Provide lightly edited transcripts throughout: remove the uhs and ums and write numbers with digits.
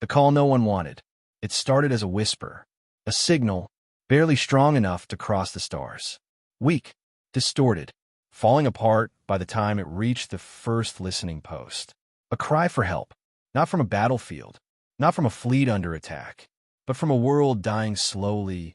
The call no one wanted. It started as a whisper, a signal, barely strong enough to cross the stars. Weak, distorted, falling apart by the time it reached the first listening post. A cry for help, not from a battlefield, not from a fleet under attack, but from a world dying slowly,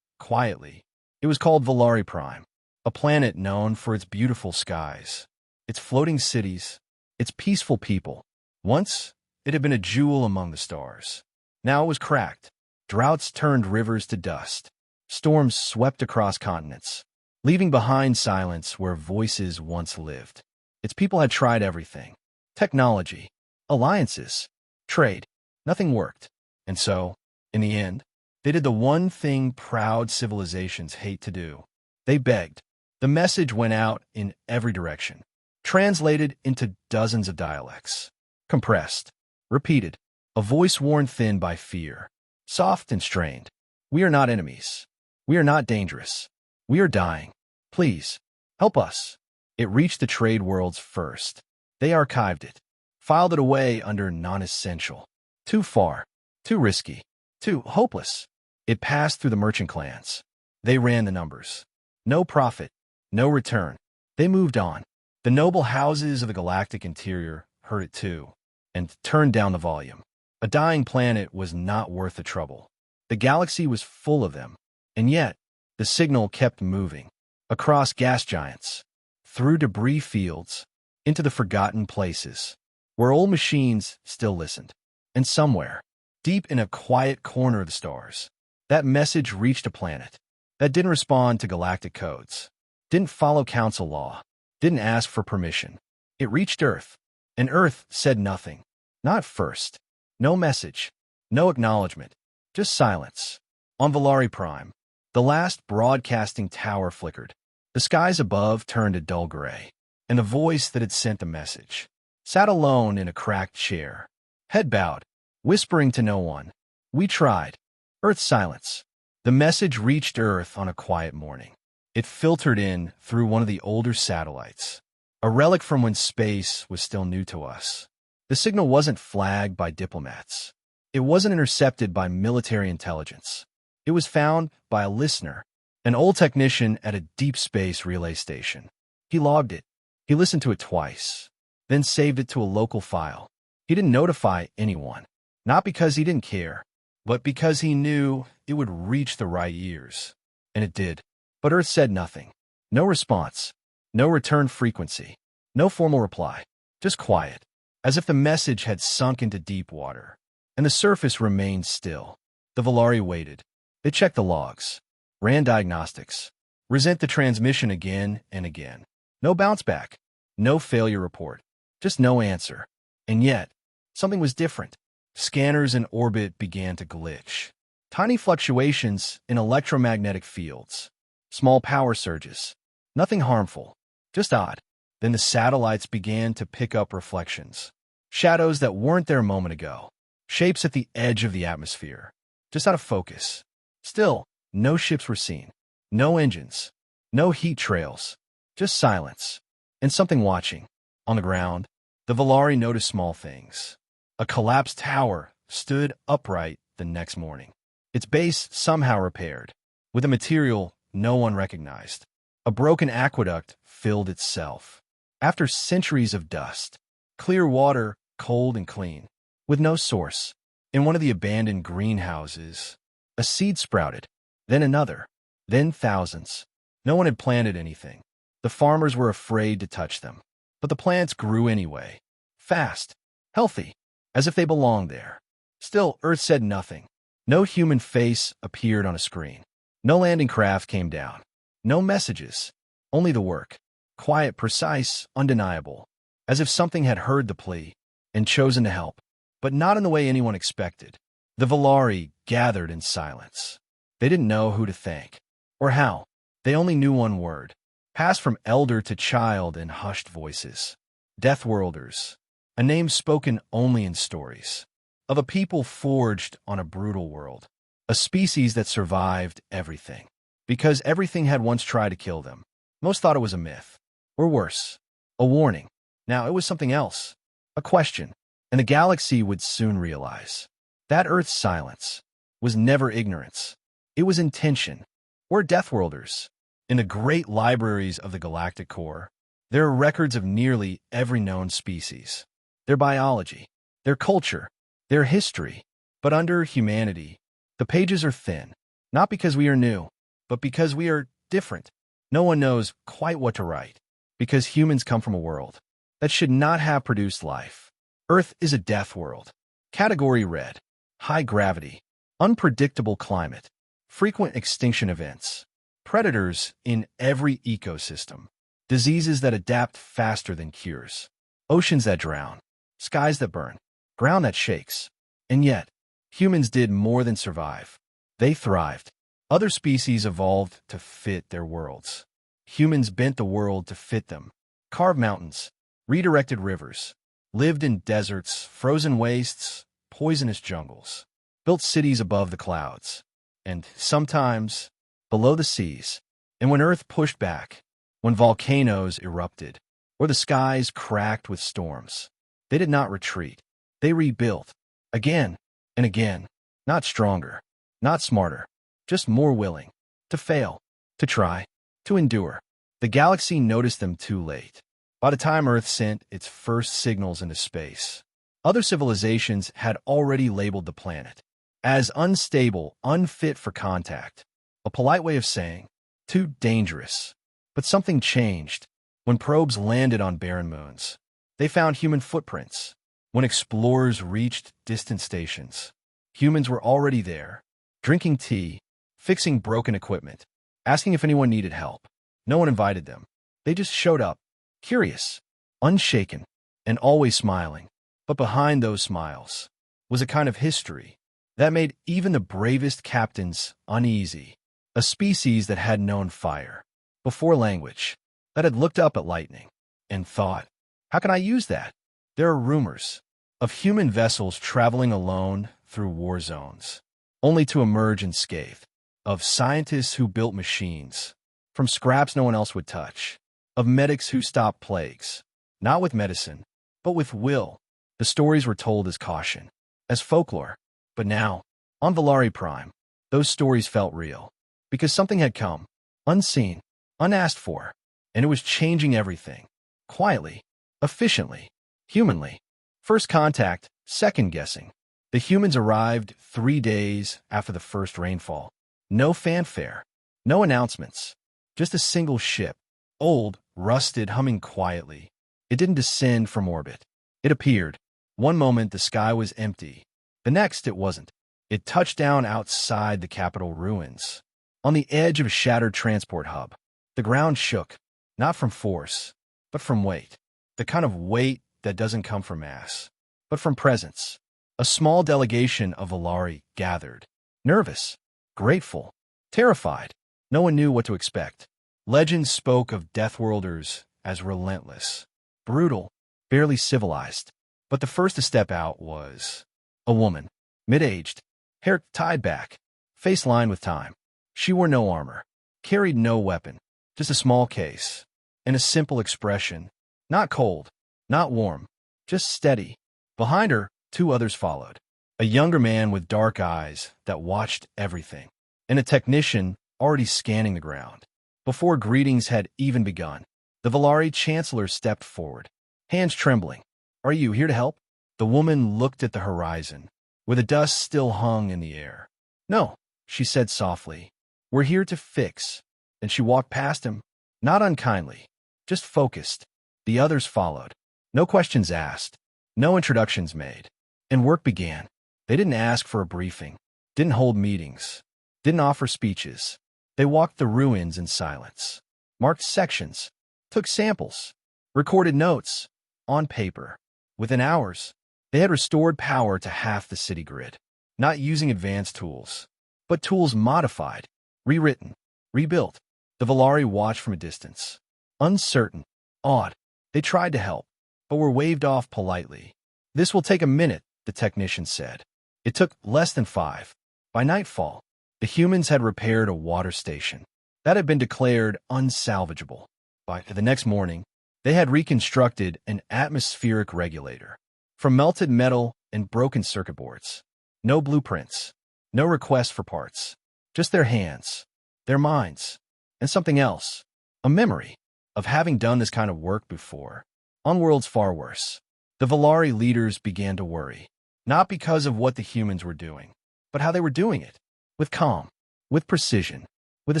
quietly. It was called Valari Prime, a planet known for its beautiful skies, its floating cities, its peaceful people. Once, it had been a jewel among the stars. Now it was cracked. Droughts turned rivers to dust. Storms swept across continents, leaving behind silence where voices once lived. Its people had tried everything. Technology, alliances, trade. Nothing worked. And so, in the end, they did the one thing proud civilizations hate to do. They begged. The message went out in every direction, translated into dozens of dialects, compressed, repeated, a voice worn thin by fear, soft and strained. We are not enemies. We are not dangerous. We are dying. Please, help us. It reached the trade worlds first. They archived it, filed it away under non-essential. Too far, too risky, too hopeless. It passed through the merchant clans. They ran the numbers. No profit, no return. They moved on. The noble houses of the galactic interior heard it too, and turned down the volume. A dying planet was not worth the trouble. The galaxy was full of them, and yet the signal kept moving, across gas giants, through debris fields, into the forgotten places, where old machines still listened. And somewhere, deep in a quiet corner of the stars, that message reached a planet that didn't respond to galactic codes, didn't follow council law, didn't ask for permission. It reached Earth, and Earth said nothing. Not at first. No message, no acknowledgement, just silence. On Valari Prime, the last broadcasting tower flickered. The skies above turned a dull gray, and the voice that had sent the message sat alone in a cracked chair, head bowed, whispering to no one. We tried. Earth's silence. The message reached Earth on a quiet morning. It filtered in through one of the older satellites, a relic from when space was still new to us. The signal wasn't flagged by diplomats. It wasn't intercepted by military intelligence. It was found by a listener, an old technician at a deep space relay station. He logged it. He listened to it twice, then saved it to a local file. He didn't notify anyone, not because he didn't care, but because he knew it would reach the right ears. And it did. But Earth said nothing. No response. No return frequency. No formal reply. Just quiet, as if the message had sunk into deep water, and the surface remained still. The Valari waited. They checked the logs, ran diagnostics, resent the transmission again and again. No bounce back, no failure report, just no answer. And yet, something was different. Scanners in orbit began to glitch. Tiny fluctuations in electromagnetic fields. Small power surges. Nothing harmful, just odd. Then the satellites began to pick up reflections. Shadows that weren't there a moment ago. Shapes at the edge of the atmosphere. Just out of focus. Still, no ships were seen. No engines. No heat trails. Just silence. And something watching. On the ground, the Valari noticed small things. A collapsed tower stood upright the next morning. Its base somehow repaired, with a material no one recognized. A broken aqueduct filled itself. After centuries of dust, clear water, cold and clean, with no source. In one of the abandoned greenhouses, a seed sprouted, then another, then thousands. No one had planted anything. The farmers were afraid to touch them, but the plants grew anyway, fast, healthy, as if they belonged there. Still, Earth said nothing. No human face appeared on a screen. No landing craft came down. No messages. Only the work. Quiet, precise, undeniable. As if something had heard the plea and chosen to help. But not in the way anyone expected. The Valari gathered in silence. They didn't know who to thank. Or how. They only knew one word. Passed from elder to child in hushed voices. Deathworlders. A name spoken only in stories. Of a people forged on a brutal world. A species that survived everything. Because everything had once tried to kill them. Most thought it was a myth. Or worse. A warning. Now it was something else. A question. And the galaxy would soon realize. That Earth's silence was never ignorance. It was intention. We're Deathworlders. In the great libraries of the galactic core, there are records of nearly every known species. Their biology, their culture, their history. But under humanity, the pages are thin. Not because we are new, but because we are different. No one knows quite what to write, because humans come from a world that should not have produced life. Earth is a death world. Category red. High gravity. Unpredictable climate. Frequent extinction events. Predators in every ecosystem. Diseases that adapt faster than cures. Oceans that drown. Skies that burn. Ground that shakes. And yet, humans did more than survive. They thrived. Other species evolved to fit their worlds. Humans bent the world to fit them. Carved mountains. Redirected rivers. Lived in deserts, frozen wastes, poisonous jungles. Built cities above the clouds. And sometimes below the seas. And when Earth pushed back, when volcanoes erupted, or the skies cracked with storms, they did not retreat. They rebuilt. Again and again. Not stronger. Not smarter. Just more willing. To fail. To try. To endure. The galaxy noticed them too late. By the time Earth sent its first signals into space, other civilizations had already labeled the planet as unstable, unfit for contact. A polite way of saying, too dangerous. But something changed. When probes landed on barren moons, they found human footprints. When explorers reached distant stations, humans were already there, drinking tea, fixing broken equipment, asking if anyone needed help. No one invited them. They just showed up, curious, unshaken, and always smiling. But behind those smiles was a kind of history that made even the bravest captains uneasy. A species that had known fire before language, that had looked up at lightning and thought, how can I use that? There are rumors of human vessels traveling alone through war zones, only to emerge unscathed, of scientists who built machines from scraps no one else would touch, of medics who stopped plagues, not with medicine, but with will. The stories were told as caution, as folklore. But now, on Valari Prime, those stories felt real, because something had come, unseen, unasked for, and it was changing everything, quietly, efficiently, humanly. First contact, second guessing. The humans arrived 3 days after the first rainfall. No fanfare, no announcements, just a single ship, old, rusted, humming quietly. It didn't descend from orbit. It appeared. One moment the sky was empty. The next it wasn't. It touched down outside the capital ruins, on the edge of a shattered transport hub. The ground shook, not from force, but from weight. The kind of weight that doesn't come from mass, but from presence. A small delegation of Valari gathered, nervous, grateful, terrified. No one knew what to expect. Legends spoke of Deathworlders as relentless, brutal, barely civilized. But the first to step out was a woman, mid-aged, hair tied back, face lined with time. She wore no armor, carried no weapon, just a small case, and a simple expression, not cold, not warm, just steady. Behind her, 2 others followed, a younger man with dark eyes that watched everything, and a technician already scanning the ground. Before greetings had even begun, the Valari Chancellor stepped forward, hands trembling. Are you here to help? The woman looked at the horizon, where the dust still hung in the air. No, she said softly. We're here to fix. And she walked past him, not unkindly, just focused. The others followed. No questions asked, no introductions made. And work began. They didn't ask for a briefing, didn't hold meetings, didn't offer speeches. They walked the ruins in silence, marked sections, took samples, recorded notes, on paper. Within hours, they had restored power to half the city grid, not using advanced tools, but tools modified, rewritten, rebuilt. The Valari watched from a distance, uncertain, awed. They tried to help, but were waved off politely. This will take a minute, the technician said. It took less than 5. By nightfall, the humans had repaired a water station that had been declared unsalvageable. By the next morning, they had reconstructed an atmospheric regulator from melted metal and broken circuit boards. No blueprints. No requests for parts. Just their hands, their minds, and something else. A memory of having done this kind of work before, on worlds far worse. The Valari leaders began to worry, not because of what the humans were doing, but how they were doing it, with calm, with precision, with a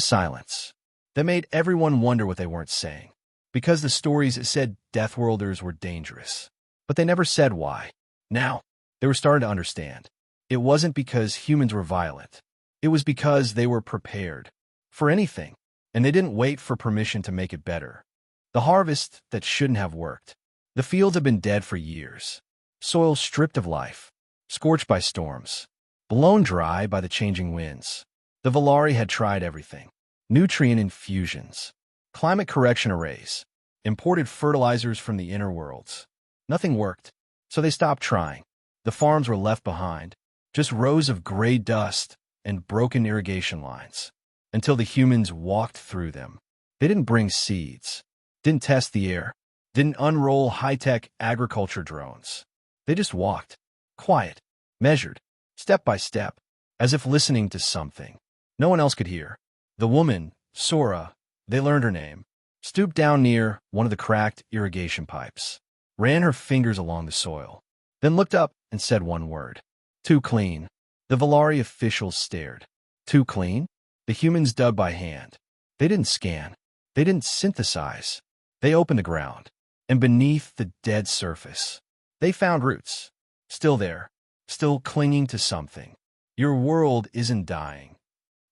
silence that made everyone wonder what they weren't saying. Because the stories said Deathworlders were dangerous, but they never said why. Now, they were starting to understand. It wasn't because humans were violent. It was because they were prepared for anything, and they didn't wait for permission to make it better. The harvest that shouldn't have worked. The fields have been dead for years. Soil stripped of life, scorched by storms, blown dry by the changing winds. The Valari had tried everything. Nutrient infusions, climate correction arrays, imported fertilizers from the inner worlds. Nothing worked, so they stopped trying. The farms were left behind, just rows of gray dust and broken irrigation lines, until the humans walked through them. They didn't bring seeds, didn't test the air, didn't unroll high-tech agriculture drones. They just walked, quiet, measured, step by step, as if listening to something no one else could hear. The woman, Sora, they learned her name, stooped down near one of the cracked irrigation pipes, ran her fingers along the soil, then looked up and said one word. Too clean. The Valari officials stared. Too clean? The humans dug by hand. They didn't scan. They didn't synthesize. They opened the ground, and beneath the dead surface, they found roots. Still there, still clinging to something. Your world isn't dying,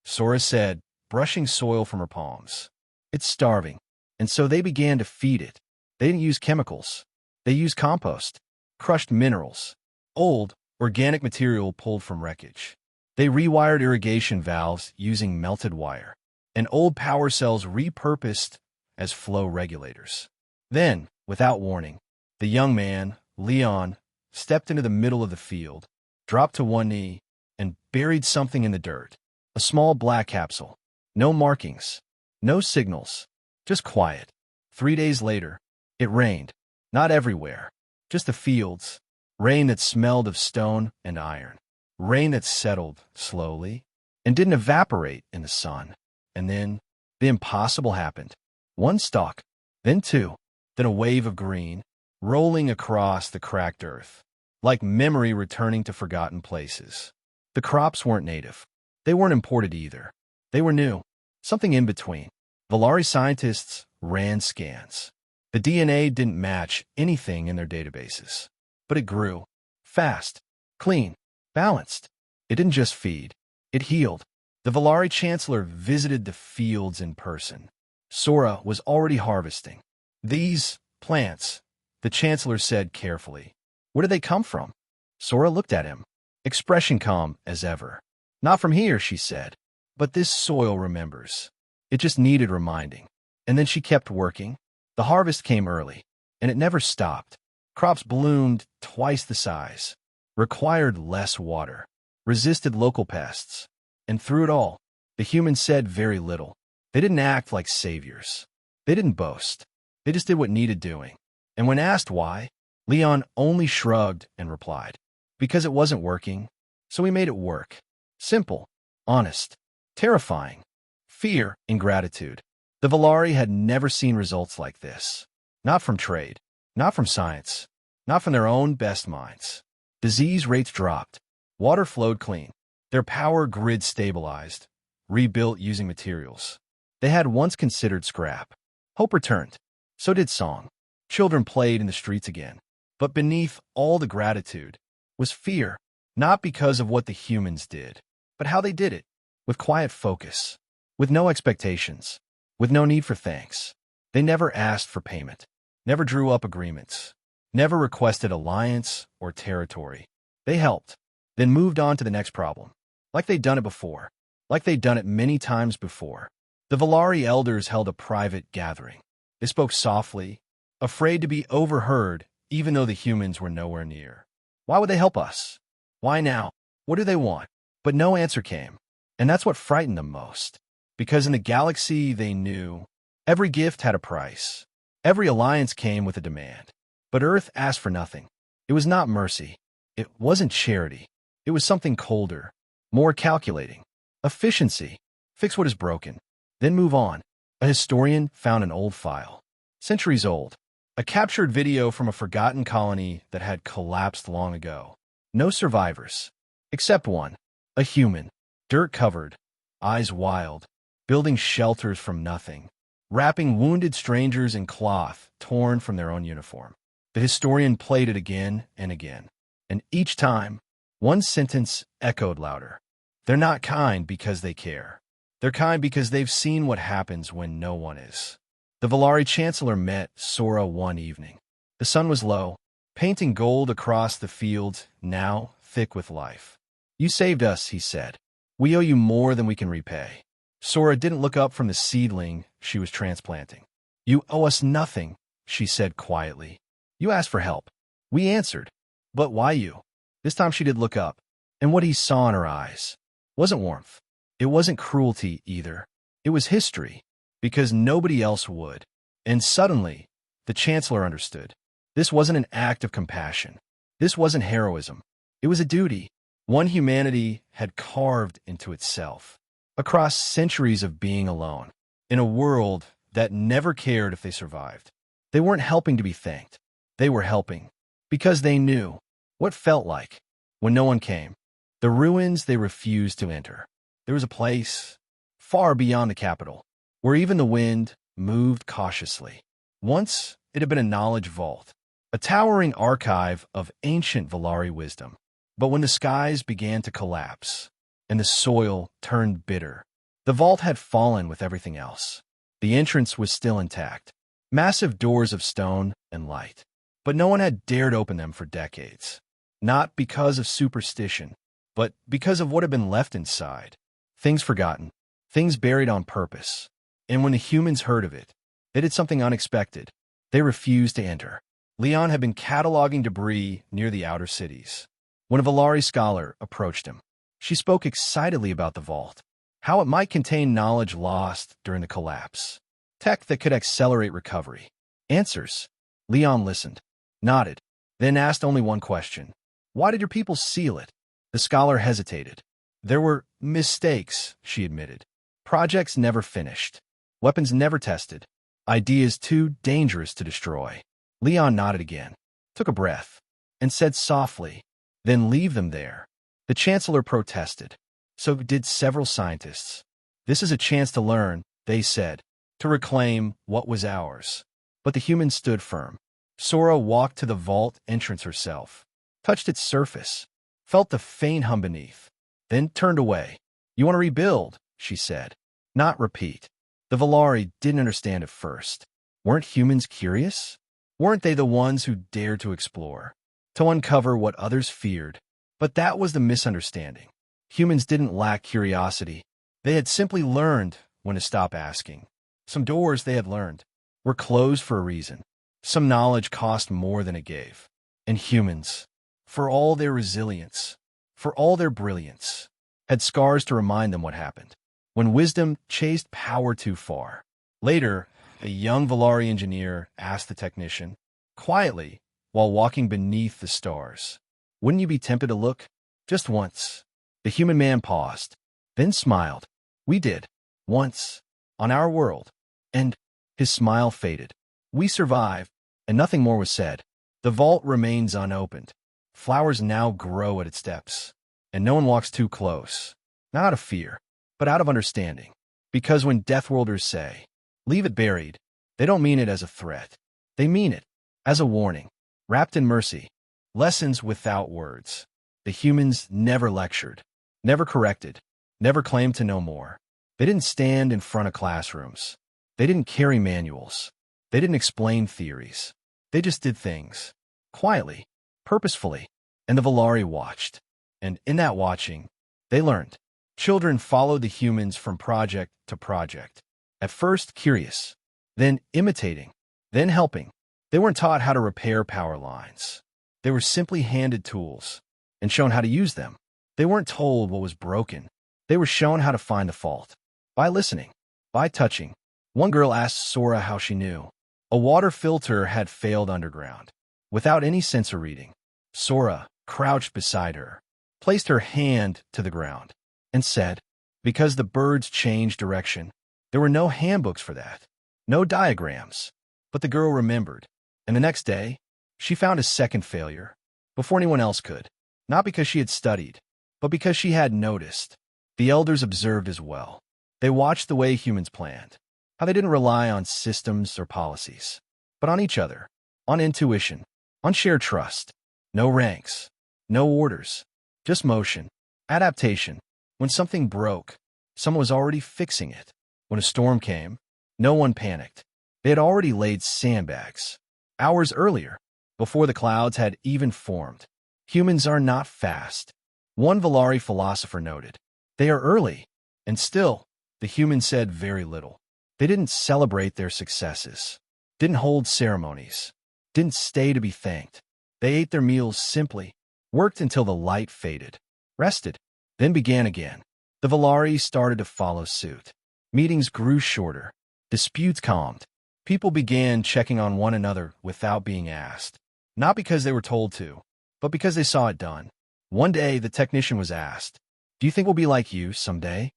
Sora said, brushing soil from her palms. It's starving, and so they began to feed it. They didn't use chemicals. They used compost, crushed minerals, old, organic material pulled from wreckage. They rewired irrigation valves using melted wire, and old power cells repurposed as flow regulators. Then, without warning, the young man, Leon, stepped into the middle of the field, dropped to one knee, and buried something in the dirt. A small black capsule. No markings. No signals. Just quiet. 3 days later, it rained. Not everywhere. Just the fields. Rain that smelled of stone and iron. Rain that settled slowly and didn't evaporate in the sun. And then, the impossible happened. One stalk, then two, then a wave of green, rolling across the cracked earth, like memory returning to forgotten places. The crops weren't native. They weren't imported either. They were new, something in between. Valari scientists ran scans. The DNA didn't match anything in their databases. But it grew. Fast. Clean. Balanced. It didn't just feed. It healed. The Valari Chancellor visited the fields in person. Sora was already harvesting. These plants, the Chancellor said carefully. Where did they come from? Sora looked at him, expression calm as ever. Not from here, she said. But this soil remembers. It just needed reminding. And then she kept working. The harvest came early, and it never stopped. Crops bloomed twice the size, required less water, resisted local pests. And through it all, the humans said very little. They didn't act like saviors. They didn't boast. They just did what needed doing. And when asked why, Leon only shrugged and replied, because it wasn't working, so we made it work. Simple, honest, terrifying. Fear and gratitude. The Valari had never seen results like this. Not from trade, not from science, not from their own best minds. Disease rates dropped. Water flowed clean. Their power grid stabilized, rebuilt using materials they had once considered scrap. Hope returned. So did song. Children played in the streets again. But beneath all the gratitude was fear, not because of what the humans did, but how they did it, with quiet focus, with no expectations, with no need for thanks. They never asked for payment, never drew up agreements, never requested alliance or territory. They helped, then moved on to the next problem, like they'd done it before, like they'd done it many times before. The Valari elders held a private gathering. They spoke softly, afraid to be overheard, even though the humans were nowhere near. Why would they help us? Why now? What do they want? But no answer came. And that's what frightened them most. Because in the galaxy they knew, every gift had a price. Every alliance came with a demand. But Earth asked for nothing. It was not mercy. It wasn't charity. It was something colder, more calculating. Efficiency. Fix what is broken, then move on. A historian found an old file. Centuries old. A captured video from a forgotten colony that had collapsed long ago. No survivors. Except one. A human. Dirt-covered. Eyes wild. Building shelters from nothing. Wrapping wounded strangers in cloth torn from their own uniform. The historian played it again and again. And each time, one sentence echoed louder. They're not kind because they care. They're kind because they've seen what happens when no one is. The Valari Chancellor met Sora one evening. The sun was low, painting gold across the fields, now thick with life. You saved us, he said. We owe you more than we can repay. Sora didn't look up from the seedling she was transplanting. You owe us nothing, she said quietly. You asked for help. We answered. But why you? This time she did look up, and what he saw in her eyes wasn't warmth. It wasn't cruelty either. It was history, because nobody else would. And suddenly, the Chancellor understood. This wasn't an act of compassion. This wasn't heroism. It was a duty, one humanity had carved into itself, across centuries of being alone, in a world that never cared if they survived. They weren't helping to be thanked. They were helping because they knew what felt like when no one came. The ruins they refused to enter. There was a place, far beyond the capital, where even the wind moved cautiously. Once, it had been a knowledge vault, a towering archive of ancient Valari wisdom. But when the skies began to collapse, and the soil turned bitter, the vault had fallen with everything else. The entrance was still intact, massive doors of stone and light. But no one had dared open them for decades. Not because of superstition, but because of what had been left inside. Things forgotten, things buried on purpose. And when the humans heard of it, they did something unexpected. They refused to enter. Leon had been cataloging debris near the outer cities when a Valari scholar approached him. She spoke excitedly about the vault, how it might contain knowledge lost during the collapse, tech that could accelerate recovery. Answers. Leon listened, nodded, then asked only one question. Why did your people seal it? The scholar hesitated. There were mistakes, she admitted. Projects never finished. Weapons never tested. Ideas too dangerous to destroy. Leon nodded again, took a breath, and said softly, then leave them there. The Chancellor protested. So did several scientists. This is a chance to learn, they said, to reclaim what was ours. But the humans stood firm. Sora walked to the vault entrance herself, touched its surface, felt the faint hum beneath, then turned away. You want to rebuild, she said, not repeat. The Valari didn't understand at first. Weren't humans curious? Weren't they the ones who dared to explore, to uncover what others feared? But that was the misunderstanding. Humans didn't lack curiosity. They had simply learned when to stop asking. Some doors they had learned were closed for a reason. Some knowledge cost more than it gave. And humans, for all their resilience, for all their brilliance, had scars to remind them what happened when wisdom chased power too far. Later, a young Valari engineer asked the technician, quietly, while walking beneath the stars, wouldn't you be tempted to look? Just once. The human man paused, then smiled. We did. Once. On our world. And his smile faded. We survived, and nothing more was said. The vault remains unopened. Flowers now grow at its depths, and no one walks too close. Not out of fear, but out of understanding. Because when Deathworlders say, leave it buried, they don't mean it as a threat. They mean it as a warning, wrapped in mercy. Lessons without words. The humans never lectured, never corrected, never claimed to know more. They didn't stand in front of classrooms. They didn't carry manuals. They didn't explain theories. They just did things. Quietly, purposefully. And the Valari watched. And in that watching, they learned. Children followed the humans from project to project. At first, curious. Then imitating. Then helping. They weren't taught how to repair power lines. They were simply handed tools and shown how to use them. They weren't told what was broken. They were shown how to find the fault. By listening. By touching. One girl asked Sora how she knew. A water filter had failed underground, without any sensor reading. Sora crouched beside her, placed her hand to the ground, and said, because the birds changed direction. There were no handbooks for that, no diagrams. But the girl remembered, and the next day, she found a second failure, before anyone else could, not because she had studied, but because she had noticed. The elders observed as well. They watched the way humans planned, how they didn't rely on systems or policies, but on each other, on intuition, on shared trust. No ranks, no orders, just motion, adaptation. When something broke, someone was already fixing it. When a storm came, no one panicked. They had already laid sandbags. Hours earlier, before the clouds had even formed. Humans are not fast. One Valari philosopher noted. They are early, and still, the humans said very little. They didn't celebrate their successes, didn't hold ceremonies, didn't stay to be thanked. They ate their meals simply, worked until the light faded, rested, then began again. The Valari started to follow suit. Meetings grew shorter, disputes calmed. People began checking on one another without being asked, not because they were told to, but because they saw it done. One day, the technician was asked, "Do you think we'll be like you someday?"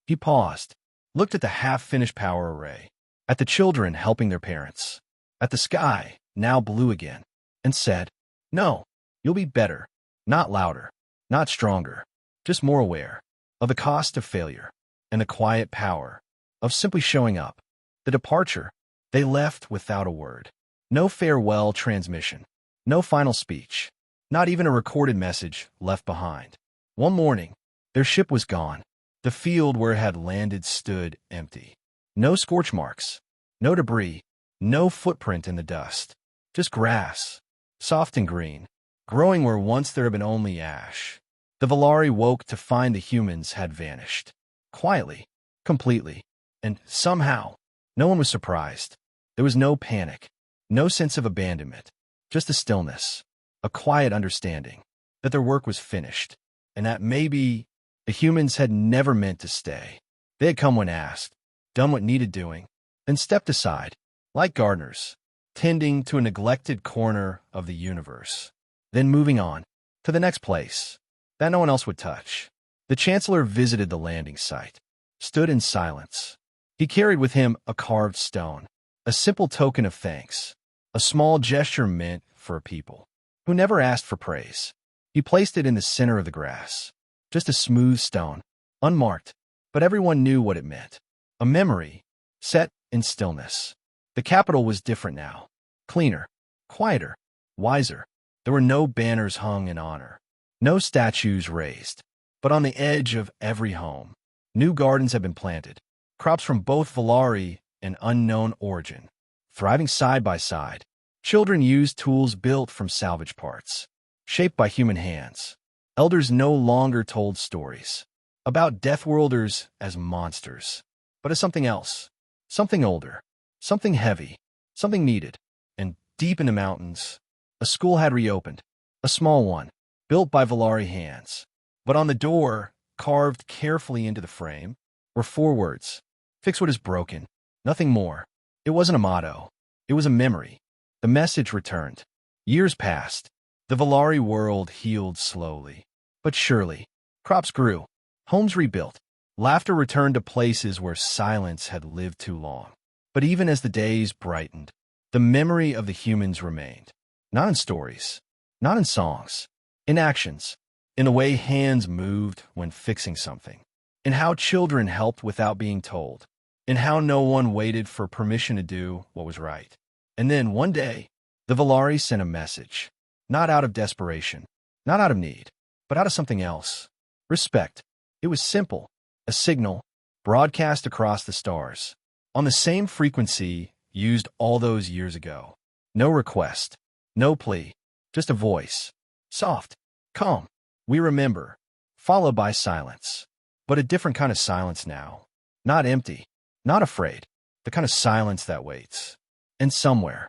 He paused, looked at the half-finished power array, at the children helping their parents, at the sky, now blue again, and said, "No, you'll be better, not louder, not stronger, just more aware of the cost of failure and the quiet power of simply showing up." The departure, they left without a word. No farewell transmission, no final speech, not even a recorded message left behind. One morning, their ship was gone. The field where it had landed stood empty. No scorch marks, no debris, no footprint in the dust. Just grass, soft and green, growing where once there had been only ash. The Valari woke to find the humans had vanished. Quietly, completely, and somehow, no one was surprised. There was no panic, no sense of abandonment, just a stillness, a quiet understanding that their work was finished, and that maybe the humans had never meant to stay. They had come when asked, done what needed doing, then stepped aside, like gardeners, tending to a neglected corner of the universe, then moving on to the next place that no one else would touch. The Chancellor visited the landing site, stood in silence. He carried with him a carved stone, a simple token of thanks, a small gesture meant for a people who never asked for praise. He placed it in the center of the grass, just a smooth stone, unmarked, but everyone knew what it meant. A memory, set in stillness. The capital was different now, cleaner, quieter, wiser. There were no banners hung in honor, no statues raised, but on the edge of every home, new gardens had been planted, crops from both Valari and unknown origin, thriving side by side. Children used tools built from salvage parts, shaped by human hands. Elders no longer told stories about Deathworlders as monsters, but as something else, something older, something heavy, something needed. And deep in the mountains, a school had reopened, a small one, built by Valari hands. But on the door, carved carefully into the frame, were 4 words: "Fix what is broken." Nothing more. It wasn't a motto. It was a memory. The message returned. Years passed. The Valari world healed slowly, but surely. Crops grew. Homes rebuilt. Laughter returned to places where silence had lived too long. But even as the days brightened, the memory of the humans remained. Not in stories, not in songs, in actions, in the way hands moved when fixing something, in how children helped without being told, in how no one waited for permission to do what was right. And then, one day, the Valari sent a message, not out of desperation, not out of need, but out of something else. Respect. It was simple, a signal, broadcast across the stars, on the same frequency used all those years ago. No request, no plea, just a voice. Soft, calm, "We remember," followed by silence. But a different kind of silence now. Not empty, not afraid, the kind of silence that waits. And somewhere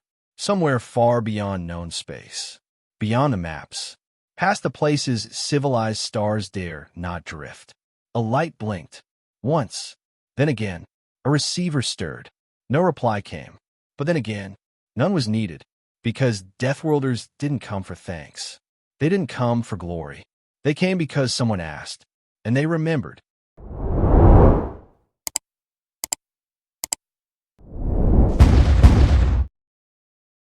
far beyond known space, beyond the maps, past the places civilized stars dare not drift, a light blinked. Once, then again, a receiver stirred. No reply came. But then again, none was needed, because Deathworlders didn't come for thanks. They didn't come for glory. They came because someone asked, and they remembered,